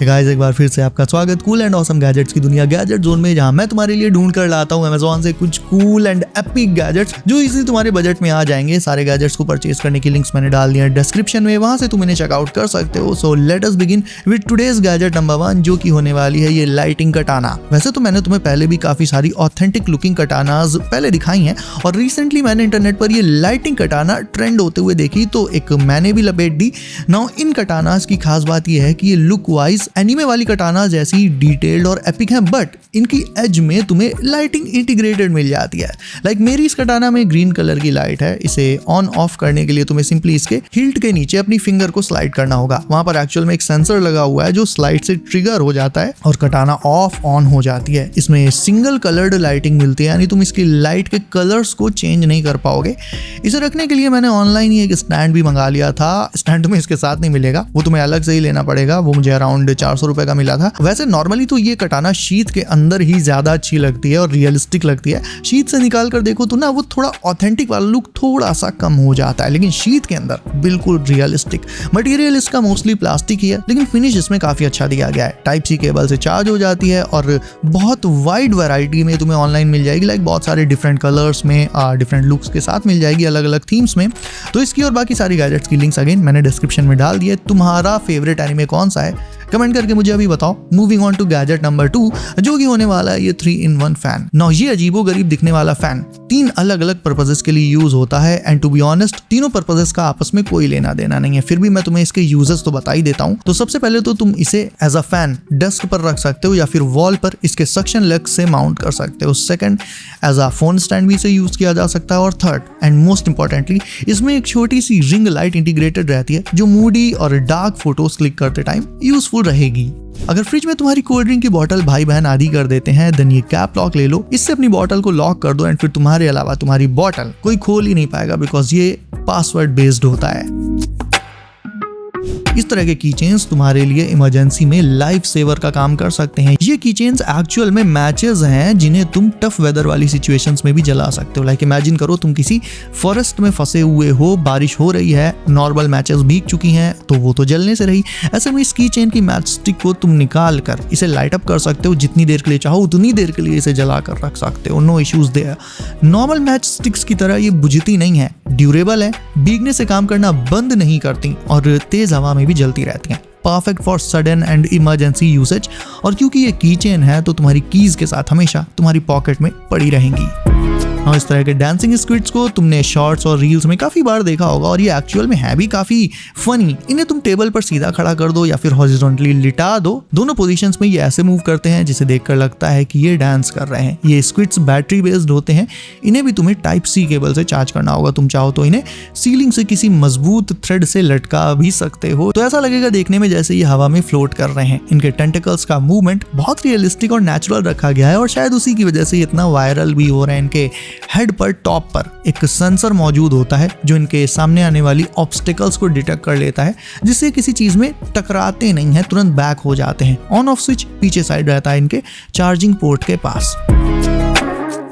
Guys, एक बार फिर से आपका स्वागत कूल एंड ऑसम गैजेट्स की दुनिया गैजेट जोन में, जहां मैं तुम्हारे लिए ढूंढ कर लाता हूं अमेज़न से कुछ कूल एंड एपिक गैजेट्स जो इजी तुम्हारे बजट में आ जाएंगे। सारे गैजेट्स को परचेज करने की लिंक्स मैंने डाल दिए हैं डिस्क्रिप्शन में, वहां से तुम इन्हें चेकआउट कर सकते हो। So let us begin with today's gadget number 1, जो की होने वाली है ये लाइटिंग कटाना। वैसे तो मैंने तुम्हें पहले भी काफी सारी ऑथेंटिक लुकिंग कटानाज पहले दिखाई हैं, और रिसेंटली मैंने इंटरनेट पर ये लाइटिंग कटाना ट्रेंड होते हुए देखी तो एक मैंने भी लपेट दी। नाउ इन कटानाज की खास बात ये है कि ये लुक वाइज एनीमे वाली कटाना जैसी डिटेल्ड और एपिक है, बट इनकी एज में तुम्हें लाइटिंग इंटीग्रेटेड मिल जाती है। लाइक मेरी इस कटाना में ग्रीन कलर की लाइट है। इसे ऑन ऑफ करने के लिए तुम्हें सिंपली इसके हिल्ट के नीचे अपनी फिंगर को स्लाइड करना होगा। वहां पर एक्चुअल में एक सेंसर लगा हुआ है जो स्लाइड से ट्रिगर हो जाता है और कटाना ऑफ ऑन हो जाती है। इसमें सिंगल कलर्ड लाइटिंग मिलती है, यानी तुम इसकी लाइट के कलर्स को चेंज नहीं कर पाओगे। इसे रखने के लिए मैंने ऑनलाइन ही एक स्टैंड भी मंगा लिया था। स्टैंड तुम्हें इसके साथ नहीं मिलेगा, वो तुम्हें अलग से ही लेना पड़ेगा। वो मुझे अराउंड 400 रुपए का मिला था। वैसे नॉर्मली तो ये कटाना शीट के अंदर ही ज्यादा अच्छी लगती है और रियलिस्टिक लगती है। शीट से निकाल कर देखो तो ना वो थोड़ा ऑथेंटिक वाला लुक थोड़ा सा कम हो जाता है, लेकिन शीट के अंदर बिल्कुल रियलिस्टिक। मटेरियल इसका मोस्टली प्लास्टिक ही है, लेकिन फिनिश इसमें काफी अच्छा दिया गया है। टाइप सी केबल से चार्ज हो जाती है और बहुत वाइड वैरायटी में तुम्हें ऑनलाइन मिल जाएगी। लाइक बहुत सारे डिफरेंट कलर्स में डिफरेंट लुक्स के साथ मिल जाएगी, अलग अलग थीम्स में। तो इसकी और बाकी सारी गैजेट्स की लिंक्स अगेन मैंने डिस्क्रिप्शन में डाल दिए। तुम्हारा फेवरेट एनिमे कौन सा है कमेंट करके मुझे अभी बताओ। Moving on to gadget number 2, जो कि होने वाला है ये 3-in-1 फैन। नाउ ये अजीबो गरीब दिखने वाला फैन 3 अलग अलग पर्पसेस के लिए यूज होता है, एंड टू बी ऑनेस्ट तीनों पर्पसेस का आपस में कोई लेना देना नहीं है। फिर भी मैं तुम्हें इसके यूजेस तो बता ही देता हूँ। तो सबसे पहले तो तुम इसे एज अ फैन डेस्क पर रख सकते हो या फिर वॉल पर इसके सक्शन लेग से माउंट कर सकते हो। Second, as a phone stand भी इसे यूज किया जा सकता है। और थर्ड एंड मोस्ट इंपॉर्टेंटली, इसमें एक छोटी सी रिंग लाइट इंटीग्रेटेड रहती है जो मूडी और डार्क फोटोज क्लिक करते टाइम यूजफुल रहेगी। अगर फ्रिज में तुम्हारी कोल्ड ड्रिंक की बोतल भाई बहन आदि कर देते हैं, देन ये कैप लॉक ले लो। इससे अपनी बोतल को लॉक कर दो एंड फिर तुम्हारे अलावा तुम्हारी बोतल कोई खोल ही नहीं पाएगा, बिकॉज ये पासवर्ड बेस्ड होता है। इस तरह के कीचेन्स तुम्हारे लिए इमरजेंसी में लाइफ सेवर का काम कर सकते हैं। ये कीचेन्स एक्चुअल में मैचेस हैं जिन्हें तुम टफ वेदर वाली सिचुएशंस में भी जला सकते हो। लाइक इमेजिन करो तुम किसी फॉरेस्ट में फंसे हुए हो, बारिश हो रही है, नॉर्मल मैचेस भीग चुकी हैं तो वो तो जलने से रही। ऐसे में इस कीचेन की मैच स्टिक को तुम निकाल कर इसे लाइट अप कर सकते हो। जितनी देर के लिए चाहो उतनी देर के लिए इसे जला कर रख सकते हो, no issues there. Normal matchsticks की तरह ये बुझती नहीं है, ड्यूरेबल है, भीगने से काम करना बंद नहीं करती और तेज हवा में भी जलती रहती हैं। Perfect for sudden and emergency usage. और क्योंकि ये कीचेन है तो तुम्हारी कीज के साथ हमेशा तुम्हारी पॉकेट में पड़ी रहेंगी। और इस तरह के डांसिंग स्क्विड्स को तुमने शॉर्ट्स और रील्स में काफी बार देखा होगा, और ये एक्चुअल में है भी काफी फनी। इन्हें तुम टेबल पर सीधा खड़ा कर दो या फिर हॉरिजॉन्टली लिटा दो। दोनों पोजीशंस में ये ऐसे मूव करते हैं जिसे देखकर लगता है कि ये डांस कर रहे हैं। ये स्क्विड्स बैटरी बेस्ड होते हैं। इन्हें भी तुम्हें टाइप सी केबल से चार्ज करना होगा। तुम चाहो तो इन्हें सीलिंग से किसी मजबूत थ्रेड से लटका भी सकते हो, तो ऐसा लगेगा देखने में जैसे ये हवा में फ्लोट कर रहे हैं। इनके टेंटिकल्स का मूवमेंट बहुत रियलिस्टिक और नेचुरल रखा गया है, और शायद उसी की वजह से इतना वायरल भी हो रहा है। इनके हेड पर टॉप पर एक सेंसर मौजूद होता है जो इनके सामने आने वाली ऑब्स्टिकल्स को डिटेक्ट कर लेता है, जिससे किसी चीज में टकराते नहीं है, तुरंत बैक हो जाते हैं। ऑन ऑफ स्विच पीछे साइड रहता है इनके चार्जिंग पोर्ट के पास।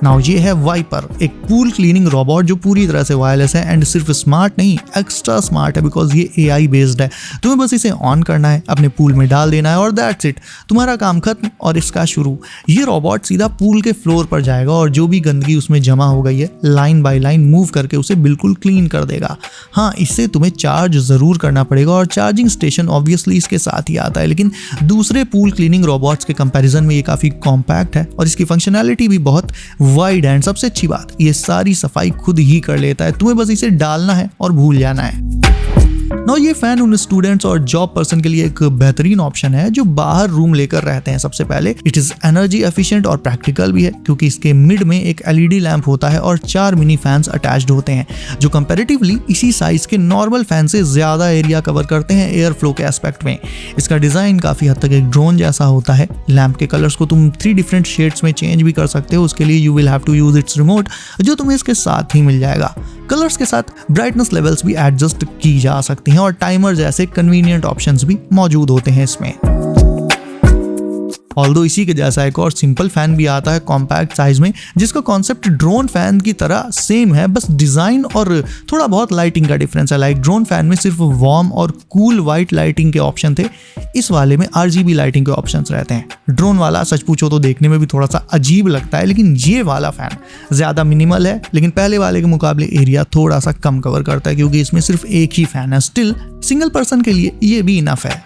नाउ ये है वाइपर, एक पूल क्लीनिंग रोबोट जो पूरी तरह से वायरलेस है एंड सिर्फ स्मार्ट नहीं एक्स्ट्रा स्मार्ट है, बिकॉज ये AI बेस्ड है। तुम्हें बस इसे ऑन करना है, अपने पूल में डाल देना है और दैट्स इट, तुम्हारा काम खत्म और इसका शुरू। ये रोबोट सीधा पूल के फ्लोर पर जाएगा और जो भी गंदगी उसमें जमा हो गई है लाइन बाय लाइन मूव करके उसे बिल्कुल क्लीन कर देगा। हाँ, इससे तुम्हें चार्ज जरूर करना पड़ेगा और चार्जिंग स्टेशन ऑब्वियसली इसके साथ ही आता है, लेकिन दूसरे पूल क्लीनिंग रोबोट्स के कंपैरिजन में ये काफी कॉम्पैक्ट है और इसकी फंक्शनैलिटी भी बहुत वाइड एंड सबसे अच्छी बात, ये सारी सफाई खुद ही कर लेता है। तुम्हें बस इसे डालना है और भूल जाना है। नाउ ये फैन उन स्टूडेंट्स और जॉब पर्सन के लिए एक बेहतरीन ऑप्शन है जो बाहर रूम लेकर रहते हैं। सबसे पहले इट इज एनर्जी एफिशिएंट और प्रैक्टिकल भी है, क्योंकि इसके मिड में एक LED लैंप होता है और 4 मिनी फैंस अटैच्ड होते हैं जो कंपैरेटिवली इसी साइज के नॉर्मल फैन से ज्यादा एरिया कवर करते हैं एयर फ्लो के एस्पेक्ट में। इसका डिजाइन काफी हद तक एक ड्रोन जैसा होता है। लैंप के कलर्स को तुम 3 डिफरेंट शेड्स में चेंज भी कर सकते हो। उसके लिए you will have to use its remote, जो तुम्हें इसके साथ ही मिल जाएगा। कलर्स के साथ ब्राइटनेस लेवल्स भी एडजस्ट की जा सकती हैं और टाइमर जैसे कन्वीनियंट ऑप्शंस भी मौजूद होते हैं इसमें। ऑल्दो इसी के जैसा एक और सिंपल फैन भी आता है कॉम्पैक्ट साइज में, जिसका कॉन्सेप्ट ड्रोन फैन की तरह सेम है, बस डिजाइन और थोड़ा बहुत लाइटिंग का डिफरेंस है। लाइक ड्रोन फैन में सिर्फ वार्म और कूल वाइट लाइटिंग के ऑप्शन थे, इस वाले में RGB लाइटिंग के ऑप्शंस रहते हैं। ड्रोन वाला सच पूछो तो देखने में भी थोड़ा सा अजीब लगता है, लेकिन ये वाला फैन ज्यादा मिनिमल है, लेकिन पहले वाले के मुकाबले एरिया थोड़ा सा कम कवर करता है क्योंकि इसमें सिर्फ एक ही फैन है। स्टिल सिंगल पर्सन के लिए ये भी इनफ है।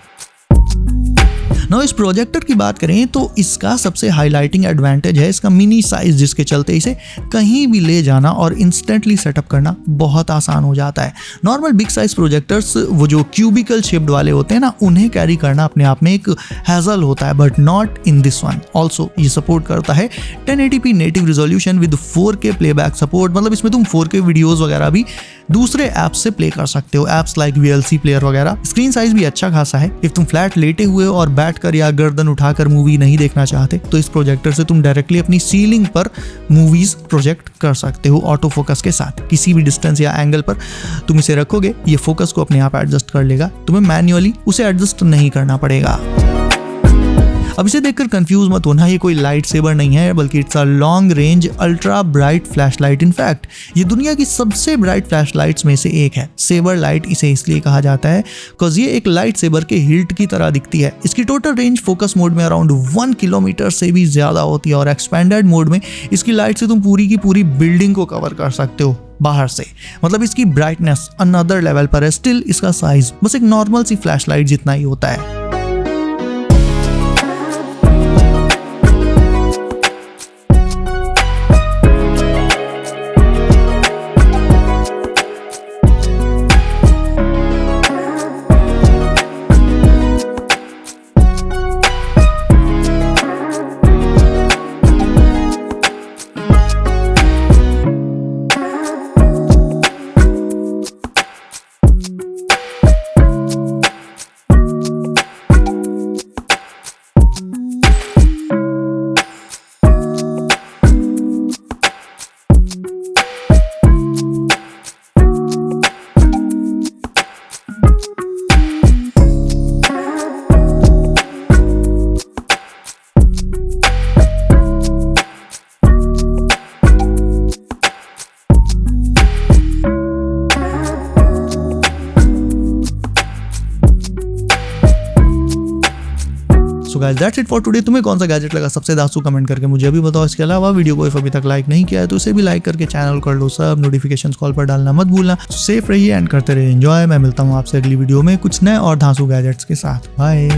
ना इस प्रोजेक्टर की बात करें तो इसका सबसे हाईलाइटिंग एडवांटेज है इसका मिनी साइज, जिसके चलते इसे कहीं भी ले जाना और इंस्टेंटली सेटअप करना बहुत आसान हो जाता है। नॉर्मल बिग साइज प्रोजेक्टर्स वो जो क्यूबिकल शेप्ड वाले होते हैं ना, उन्हें कैरी करना अपने आप में एक हैजल होता है, but not in this one. Also ये सपोर्ट करता है 1080p native resolution with 4K playback support, मतलब इसमें तुम 4K वीडियोस वगैरह भी दूसरे ऐप्स से प्ले कर सकते हो, ऐप्स लाइक VLC प्लेयर वगैरह। स्क्रीन साइज भी अच्छा खासा है। इफ तुम फ्लैट लेटे हुए और बैठकर या गर्दन उठाकर मूवी नहीं देखना चाहते तो इस प्रोजेक्टर से तुम डायरेक्टली अपनी सीलिंग पर मूवीज प्रोजेक्ट कर सकते हो ऑटो फोकस के साथ। किसी भी डिस्टेंस या एंगल पर तुम इसे रखोगे, ये फोकस को अपने आप एडजस्ट कर लेगा, तुम्हें मैन्युअली उसे एडजस्ट नहीं करना पड़ेगा। अब इसे देखकर कंफ्यूज मत होना, ये कोई लाइट सेबर नहीं है, बल्कि it's a long range ultra bright flashlight. In fact ये दुनिया की सबसे ब्राइट फ्लैशलाइट्स में से एक है। सेबर लाइट इसे इसलिए कहा जाता है बिकॉज ये एक लाइट सेबर के हिल्ट की तरह दिखती है। इसकी टोटल रेंज फोकस मोड में अराउंड 1 किलोमीटर से भी ज्यादा होती है और एक्सपेंडेड मोड में इसकी लाइट से तुम पूरी की पूरी बिल्डिंग को कवर कर सकते हो बाहर से। मतलब इसकी ब्राइटनेस अनदर लेवल पर है। स्टिल इसका साइज बस एक नॉर्मल सी फ्लैशलाइट जितना ही होता है। So guys that's it for today. तुम्हें कौन सा गैजेट लगा सबसे दासू कमेंट करके मुझे अभी बताओ। इसके अलावा वीडियो को अभी तक लाइक नहीं किया है तो उसे भी लाइक करके चैनल कर लो सब, नोटिफिकेशंस कॉल पर डालना मत भूलना। सेफ रहिए एंड करते रहिए एंजॉय। मैं मिलता हूँ आपसे अगली वीडियो में कुछ नए और धांसू गैजेट्स के साथ। बाय।